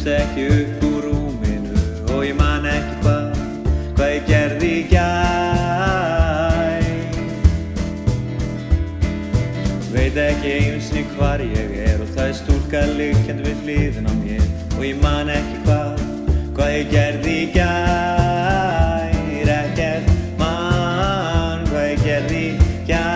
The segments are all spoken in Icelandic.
Kemst ekki upp úr rúminu og ég man ekki hvað ég gerði í gær. Veit ekki einu sinni hvar ég og það stúlka liggjandi við hliðina á mér og ég man ekki hvað ég gerði í gær. Ekkert man hvað ég gerði í gær.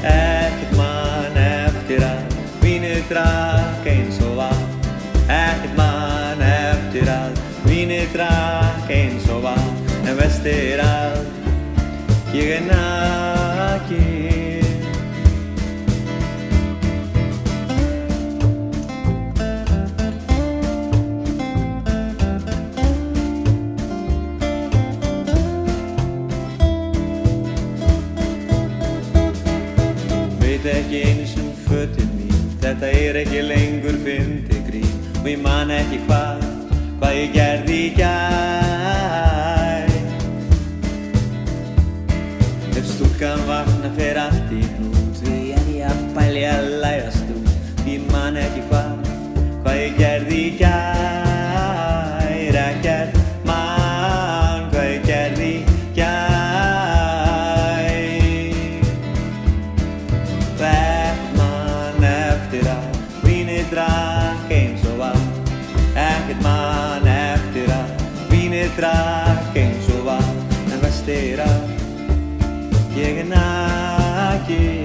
Ekkert man eftir að vínið drakk eins og vatn. Ekkert man eftir að vínið drakk eins og vatn. En verst að ég nakinn. Veit ekki einu sinni fötin mín, þetta ekki lengur fyndið grín og ég man ekki hvað ég gerði í gær. Ef stúlkan vaknar fer allt í hnút, því ég að pæli að læðast út. Ég man ekki hvað ég gerði í gær. Ekkert man hvað ég gerði í gær. Ekkert man eftir að vínið drakk eins og vatn. Ekkert man eftir að vínið drakk eins og vatn. En verst að ég nakinn.